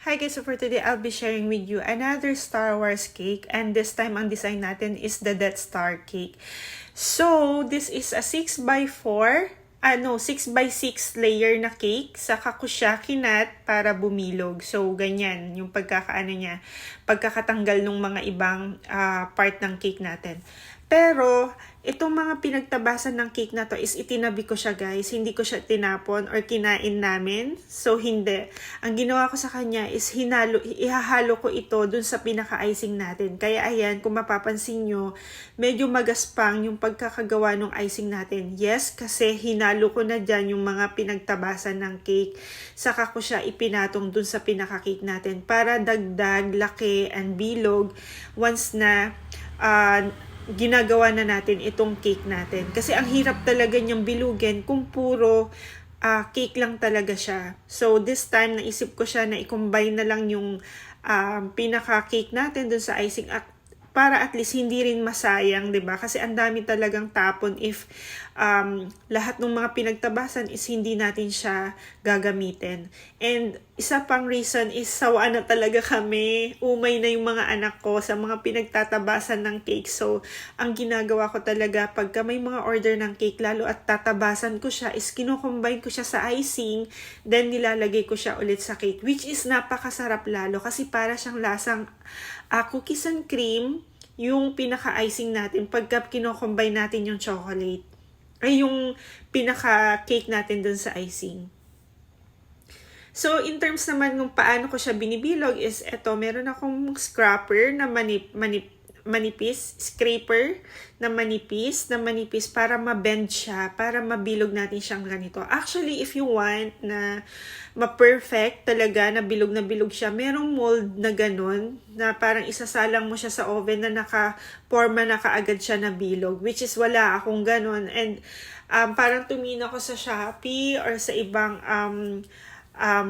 Hi guys, so for today I'll be sharing with you another Star Wars cake, and this time ang design natin is the Death Star cake. So this is a 6x4, 6x6 layer na cake. Saka ko siya kinat para bumilog. So ganyan yung pagkakaano niya, pagkakatanggal ng mga ibang part ng cake natin. Pero, itong mga pinagtabasan ng cake na to is itinabi ko siya guys. Hindi ko siya tinapon or kinain namin. So, hindi. Ang ginawa ko sa kanya is ihahalo ko ito dun sa pinaka-icing natin. Kaya ayan, kung mapapansin nyo, medyo magaspang yung pagkakagawa ng icing natin. Yes, kasi hinalo ko na dyan yung mga pinagtabasan ng cake. Saka ko siya ipinatong dun sa pinaka-cake natin para dagdag, laki, and bilog once na ginagawa na natin itong cake natin. Kasi ang hirap talaga niyang bilugin kung puro cake lang talaga siya. So this time naisip ko siya na i-combine na lang yung pinaka-cake natin dun sa icing para at least hindi rin masayang, 'di ba? Kasi ang dami talagang tapon if lahat ng mga pinagtabasan is hindi natin siya gagamitin. And isa pang reason is sawa na talaga kami. Umay na yung mga anak ko sa mga pinagtatabasan ng cake. So, ang ginagawa ko talaga pagka may mga order ng cake, lalo at tatabasan ko siya, is kino-combine ko siya sa icing, then nilalagay ko siya ulit sa cake, which is napakasarap lalo kasi para siyang lasang cookies and cream yung pinaka-icing natin pagka kino-combine natin yung chocolate. Ay, yung pinaka-cake natin dun sa icing. So, in terms naman kung paano ko siya binibilog is, eto, meron akong scraper na manipis, scraper na manipis para ma-bend siya, para mabilog natin siyang ganito. Actually, if you want na ma-perfect talaga, na bilog siya, merong mold na ganun, na parang isasalang mo siya sa oven na naka-forma na kaagad siya na bilog, which is wala akong ganun. And parang tumingin ako sa Shopee or sa ibang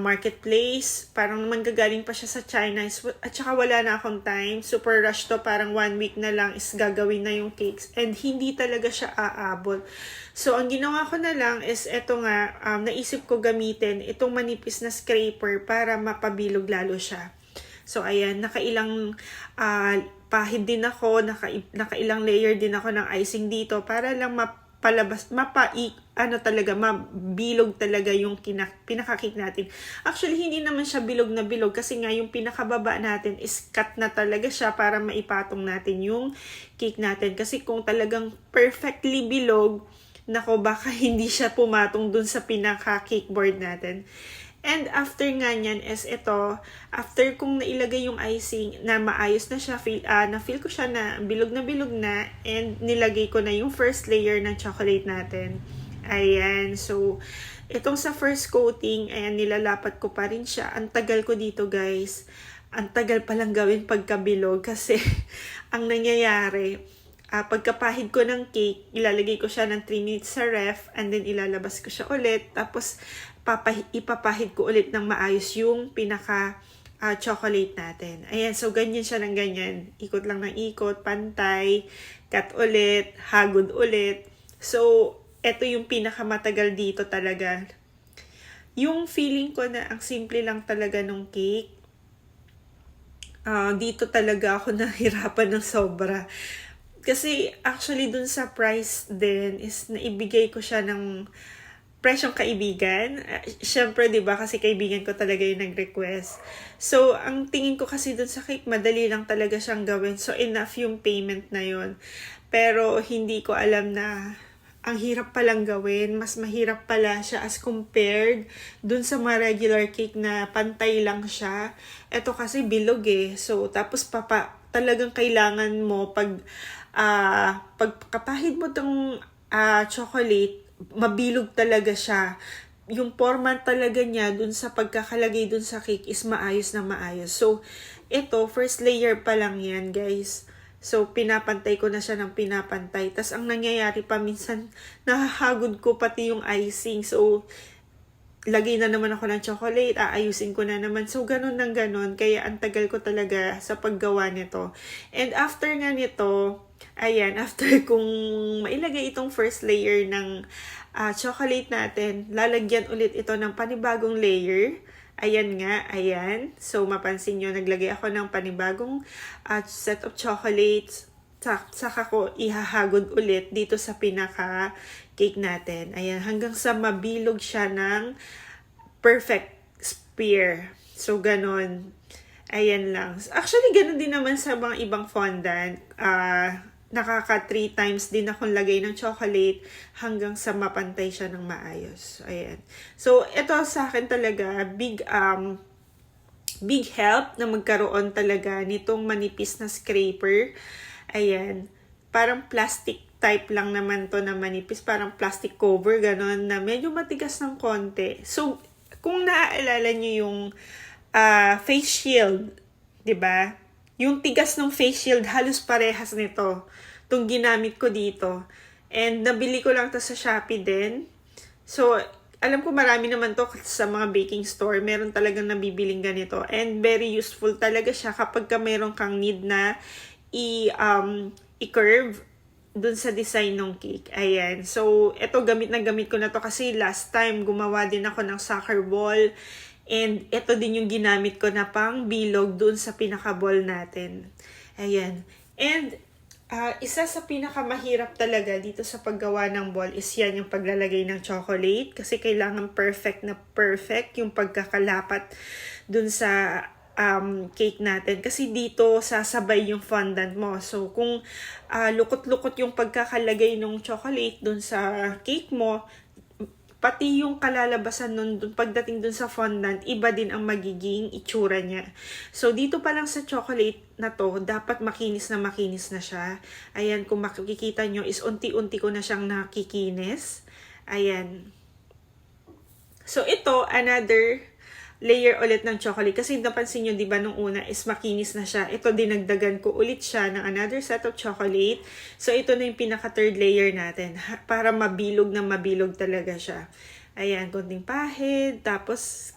marketplace, parang manggagaling pa siya sa China, at saka wala na akong time, super rush to, parang 1 week na lang is gagawin na yung cakes, and hindi talaga siya aabot. So ang ginawa ko na lang is eto nga, naisip ko gamitin itong manipis na scraper para mapabilog lalo siya. So ayan, nakailang pahid din ako, nakailang layer din ako ng icing dito para lang mabilog talaga yung pinaka-cake natin. Actually, hindi naman siya bilog na bilog kasi nga yung pinakababa natin is cut na talaga siya para maipatong natin yung cake natin. Kasi kung talagang perfectly bilog, nako, baka hindi siya pumatong dun sa pinaka-cake board natin. And after nga nyan is ito, after kong nailagay yung icing na maayos na siya, na-feel ko siya na bilog na, and nilagay ko na yung first layer ng chocolate natin. Ayan, so itong sa first coating, ayan, nilalapat ko pa rin siya. Ang tagal ko dito guys, ang tagal palang gawin pagkabilog kasi ang nangyayari, pagkapahid ko ng cake, ilalagay ko siya ng 3 minutes sa ref, and then ilalabas ko siya ulit, tapos ipapahid ko ulit ng maayos yung pinaka chocolate natin. Ayan, so ganyan siya ng ganyan. Ikot lang ng ikot, pantay, cut ulit, hagod ulit. So, eto yung pinakamatagal dito talaga. Yung feeling ko na ang simple lang talaga ng cake, dito talaga ako nahirapan ng sobra. Kasi actually dun sa price din is naibigay ko siya ng presyong kaibigan. Syempre, 'di ba, kasi kaibigan ko talaga yung nag-request. So, ang tingin ko kasi dun sa cake, madali lang talaga siyang gawin. So, enough yung payment na yon. Pero hindi ko alam na ang hirap palang gawin. Mas mahirap pala siya as compared dun sa mga regular cake na pantay lang siya. Ito kasi bilog eh. So, tapos talagang kailangan mo pagkapahid mo tong chocolate, mabilog talaga siya. Yung forma talaga niya dun sa pagkakalagay dun sa cake is maayos na maayos. So, ito, first layer pa lang yan, guys. So, pinapantay ko na siya ng pinapantay. Tas ang nangyayari pa, minsan, nahahagod ko pati yung icing. So, lagay na naman ako ng chocolate, aayusin ko na naman. So, ganun ng ganun. Kaya, ang tagal ko talaga sa paggawa nito. And after nga nito, ayan, after kung mailagay itong first layer ng chocolate natin, lalagyan ulit ito ng panibagong layer. Ayan nga, ayan. So, mapansin nyo, naglagay ako ng panibagong set of chocolates. Saka ko ihahagod ulit dito sa pinaka-cake natin. Ayan, hanggang sa mabilog siya ng perfect spear. So, ganon. Ayan lang. Actually, ganon din naman sa mga ibang fondant. Nakaka 3 times din akong lagay ng chocolate hanggang sa mapantay siya ng maayos. Ayan. So, ito sa akin talaga, big help na magkaroon talaga nitong manipis na scraper. Ayan. Parang plastic type lang naman to na manipis. Parang plastic cover, ganon, na medyo matigas ng konti. So, kung naaalala nyo yung face shield, 'di ba? Yung tigas ng face shield, halos parehas nito. Itong ginamit ko dito. And nabili ko lang to sa Shopee din. So, alam ko marami naman to sa mga baking store. Meron talagang nabibiling ganito. And very useful talaga siya kapag meron kang need na i-curve dun sa design ng cake. Ayan. So, ito gamit ko na to kasi last time gumawa din ako ng soccer ball. And ito din yung ginamit ko na pang bilog dun sa pinaka-ball natin. Ayan. And isa sa pinakamahirap talaga dito sa paggawa ng ball is yan yung paglalagay ng chocolate. Kasi kailangan perfect na perfect yung pagkakalapat dun sa cake natin. Kasi dito sasabay yung fondant mo. So kung lukot-lukot yung pagkakalagay ng chocolate dun sa cake mo, pati yung kalalabasan nun, pagdating dun sa fondant, iba din ang magiging itsura niya. So, dito pa lang sa chocolate na to, dapat makinis na siya. Ayan, kung makikita nyo is unti-unti ko na siyang nakikinis. Ayan. So, ito, another layer ulit ng chocolate. Kasi napansin nyo, di ba, nung una is makinis na siya. Ito, dinagdagan ko ulit siya ng another set of chocolate. So, ito na yung pinaka-third layer natin. Para mabilog na mabilog talaga siya. Ayan, konting pahid. Tapos,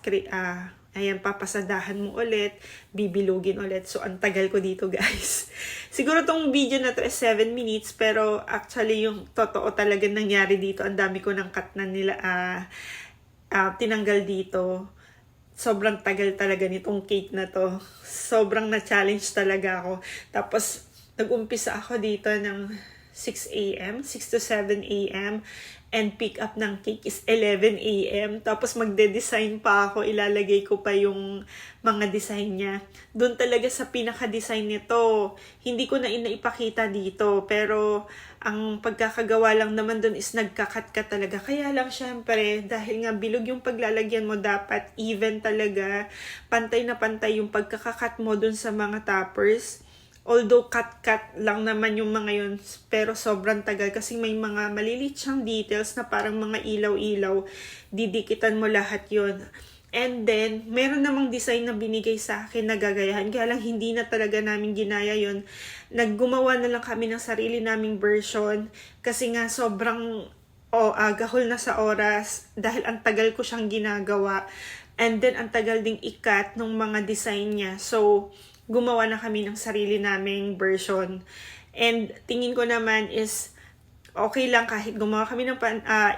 ayan, papasadahan mo ulit. Bibilugin ulit. So, ang tagal ko dito, guys. Siguro tong video na to is 7 minutes. Pero, actually, yung totoo talaga nangyari dito. Ang dami ko ng cut na nila tinanggal dito. Sobrang tagal talaga nitong cake na to. Sobrang na-challenge talaga ako. Tapos, nag-umpisa ako dito ng 6 a.m., 6 to 7 a.m. And pick up ng cake is 11 a.m. Tapos magde-design pa ako. Ilalagay ko pa yung mga design niya. Doon talaga sa pinaka-design nito. Hindi ko na inaipakita dito. Pero ang pagkakagawa lang naman doon is nagkakat ka talaga. Kaya lang syempre, dahil nga bilog yung paglalagyan mo, dapat even talaga. Pantay na pantay yung pagkakakat mo doon sa mga toppers. Although cut-cut lang naman yung mga yun, pero sobrang tagal kasi may mga maliliit siyang details na parang mga ilaw-ilaw, didikitan mo lahat yun. And then, meron namang design na binigay sa akin na gagayahan, kaya lang hindi na talaga namin ginaya yun. Naggumawa na lang kami ng sarili naming version kasi nga sobrang gahol na sa oras dahil ang tagal ko siyang ginagawa. And then, ang tagal ding ikat ng mga design niya. So, gumawa na kami ng sarili naming version. And tingin ko naman is okay lang kahit gumawa kami ng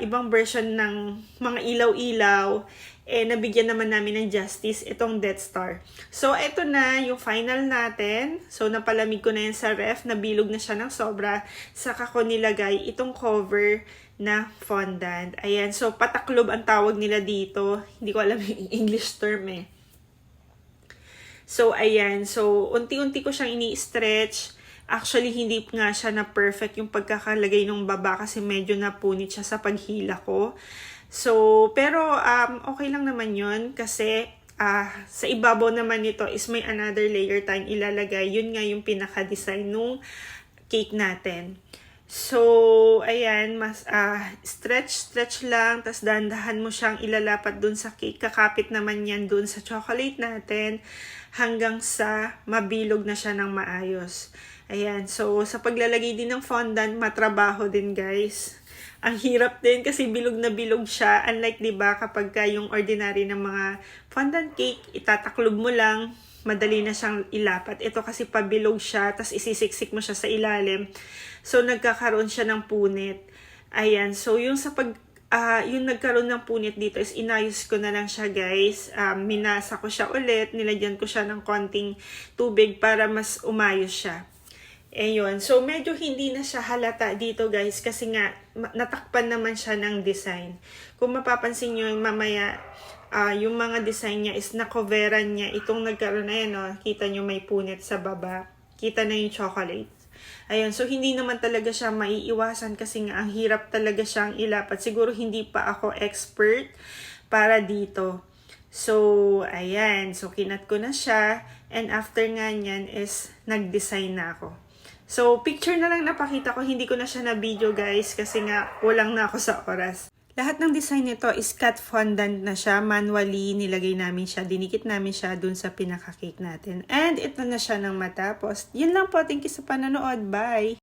ibang version ng mga ilaw-ilaw, nabigyan naman namin ng justice itong Death Star. So, ito na yung final natin. So, napalamig ko na yan sa ref, nabilog na siya ng sobra. Saka ko nilagay itong cover na fondant. Ayan, so pataklob ang tawag nila dito. Hindi ko alam yung English term eh. So, ayan. So, unti-unti ko siyang ini-stretch. Actually, hindi nga siya na perfect yung pagkakalagay ng baba kasi medyo napunit siya sa paghila ko. So, pero okay lang naman yun kasi sa ibabaw naman nito is may another layer tayong ilalagay. Yun nga yung pinaka-design nung cake natin. So, ayan, mas stretch lang, tas dahan-dahan mo siyang ilalapat dun sa cake. Kakapit naman yan dun sa chocolate natin hanggang sa mabilog na siya ng maayos. Ayan, so sa paglalagay din ng fondant, matrabaho din guys. Ang hirap din kasi bilog na bilog siya. Unlike, diba, kapag yung ordinary ng mga fondant cake, itataklob mo lang, madali na siyang ilapat. Ito kasi pabilog siya, tas isisiksik mo siya sa ilalim. So, nagkakaroon siya ng punit. Ayan, so yung sa yung nagkaroon ng punit dito is inayos ko na lang siya, guys. Minasa ko siya ulit, nilagyan ko siya ng konting tubig para mas umayos siya. Ayun. So, medyo hindi na siya halata dito, guys, kasi nga, natakpan naman siya ng design. Kung mapapansin nyo, mamaya, yung mga design niya is na-coveran niya. Itong nagkaroon na yan, no? Kita nyo may punit sa baba. Kita na yung chocolate. Ayun. So, hindi naman talaga siya maiiwasan kasi nga, ang hirap talaga siyang ilapat. Siguro, hindi pa ako expert para dito. So, ayan. So, kinat ko na siya. And after nga niyan is, nag-design na ako. So, picture na lang napakita ko. Hindi ko na siya na-video, guys, kasi nga kulang na ako sa oras. Lahat ng design nito is cut fondant na siya. Manually, nilagay namin siya. Dinikit namin siya dun sa pinaka-cake natin. And ito na siya nang matapos. Yun lang po. Thank you sa panonood. Bye!